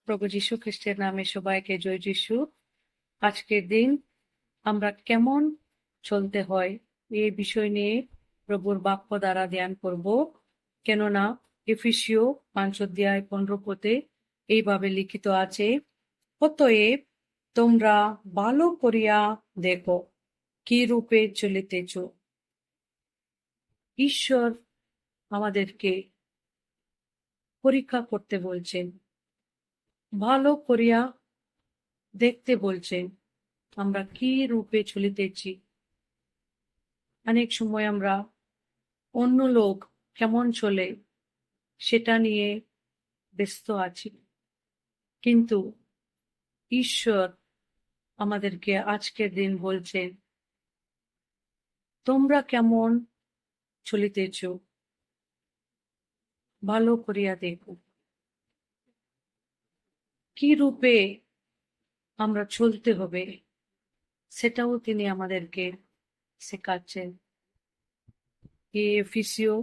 প্রভু যীশু খ্রিস্টের নামে সবাইকে জয় যীশু। আজকের দিন আমরা কেমন চলতে হয় এই বিষয় নিয়ে প্রভুর বাক্য দ্বারা ধ্যান করব। কেননা এফেসীয় 5:15 এইভাবে লিখিত আছে, অতএব তোমরা ভালো করিয়া দেখো কি রূপে চলিতেছ। ঈশ্বর আমাদেরকে পরীক্ষা করতে বলছেন, ভালো করিয়া দেখতে বলছেন আমরা কি রূপে চলিতেছি। অনেক সময় আমরা অন্য লোক কেমন চলে সেটা নিয়ে ব্যস্ত আছি, কিন্তু ঈশ্বর আমাদেরকে আজকের দিন বলছেন, তোমরা কেমন চলিতেছ ভালো করিয়া দেখো। কি রূপে আমরা চলতে হবে সেটাও তিনি আমাদেরকে শেখাচ্ছেন। এফেসীয়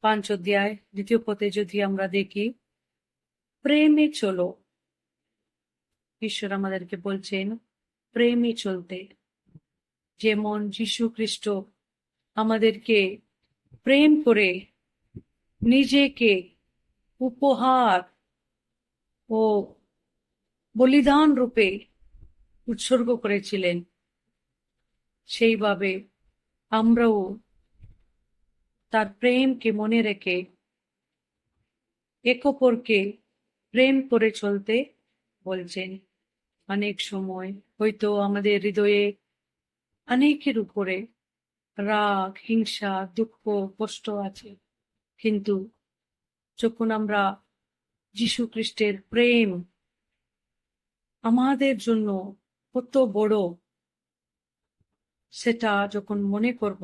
5:2 যদি আমরা দেখি, প্রেমে চলো। ঈশ্বর আমাদেরকে বলছেন প্রেমে চলতে, যেমন যীশু খ্রিস্ট আমাদেরকে প্রেম করে নিজেকে উপহার ও বলিদান রূপে উৎসর্গ করেছিলেন, সেইভাবে আমরাও তার প্রেমকে মনে রেখে একে অপরকে প্রেম করে চলতে বলছেন। অনেক সময় হয়তো আমাদের হৃদয়ে অনেকের উপরে রাগ, হিংসা, দুঃখ, কষ্ট আছে, কিন্তু যখন আমরা যীশু খ্রিস্টের প্রেম আমাদের জন্য কত বড় সেটা যখন মনে করব,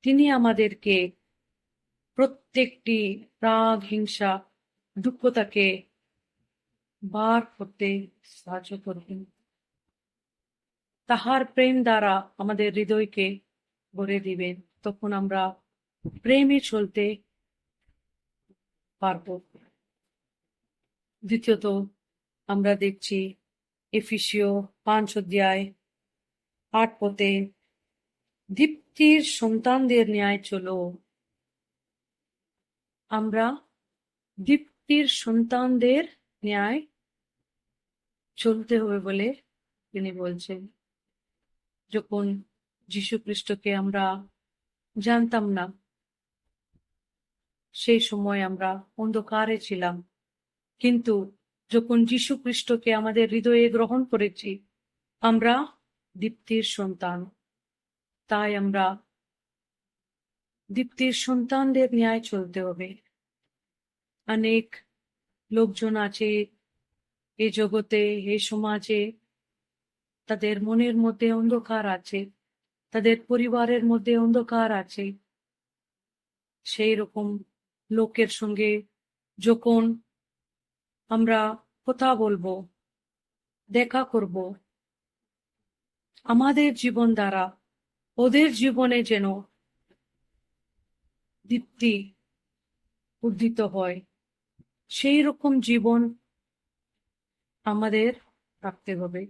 তিনি আমাদেরকে প্রত্যেকটি রাগ, হিংসা, দুঃখতাকে বার করতে সাহায্য করবেন। তাহার প্রেম দ্বারা আমাদের হৃদয়কে ভরে দিবেন, তখন আমরা প্রেমে চলতে পারব। দ্বিতীয়ত আমরা দেখছি এফেসীয় 5:8 দীপ্তির সন্তানদের ন্যায় চলো। আমরা দীপ্তির সন্তানদের ন্যায় চলতে হবে বলে তিনি বলছেন। যখন যীশু খ্রিস্টকে আমরা জানতাম না, সেই সময় আমরা অন্ধকারে ছিলাম, কিন্তু যখন যীশু খ্রিস্টকে আমাদের হৃদয়ে গ্রহণ করেছি, আমরা দীপ্তির সন্তান। তাই আমরা দীপ্তির সন্তানদের ন্যায় চলতে হবে। অনেক লোকজন আছে এই জগতে, এই সমাজে, তাদের মনের মধ্যে অন্ধকার আছে, তাদের পরিবারের মধ্যে অন্ধকার আছে। সেই রকম লোকের সঙ্গে যখন আমরা কথা বলবো, দেখা করব, আমাদের জীবন দ্বারা ওদের জীবনে যেন দীপ্তি উদ্দিত হয়, সেই রকম জীবন আমাদের রাখতে হবে।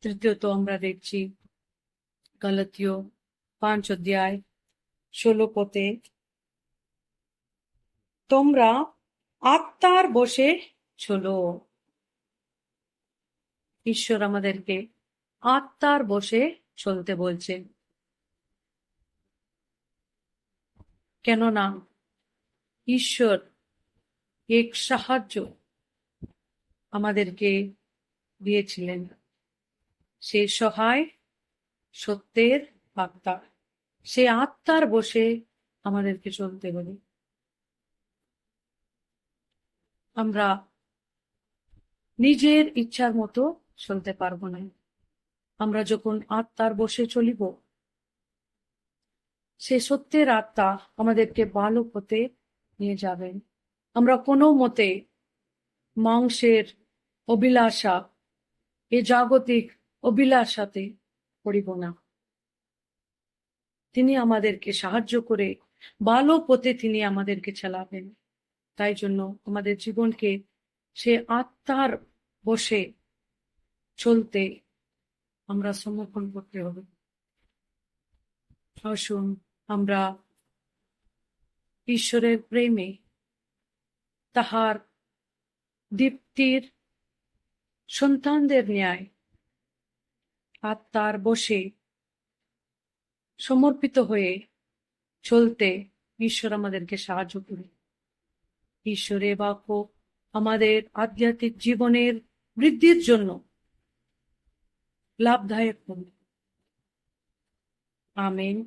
তৃতীয়ত আমরা দেখছি গলাতীয় 5:16 তোমরা আত্মার বশে চলো। ঈশ্বর আমাদেরকে আত্মার বশে চলতে বলছেন, কেননা ঈশ্বর এক সাহায্য আমাদেরকে দিয়েছিলেন, সে সহায় সত্যের আত্মা। সে আত্মার বশে আমাদেরকে চলতে হবে। আমরা নিজের ইচ্ছার মতো চলতে পারবো না। আমরা যখন আত্মার বশে চলিব, সে সত্যের আত্মা আমাদেরকে ভালো পথে নিয়ে যাবেন। আমরা কোনো মতে মাংসের অভিলাষা, এ জাগতিক অভিলাষাতে পড়িব না। তিনি আমাদেরকে সাহায্য করে ভালো পথে তিনি আমাদেরকে চালাবেন। তাই জন্য আমাদের জীবনকে সে আত্মার বশে চলতে আমরা সমর্পণ করতে হবে। আসুন আমরা ঈশ্বরের প্রেমে তাহার দীপ্তির সন্তানদের ন্যায় আত্মার বশে সমর্পিত হয়ে চলতে ঈশ্বর আমাদেরকে সাহায্য করুন। ঈশ্বরের বাক্য আমাদের আধ্যাত্মিক জীবনের বৃদ্ধির জন্য লাভদায়ক হবে। আমেন।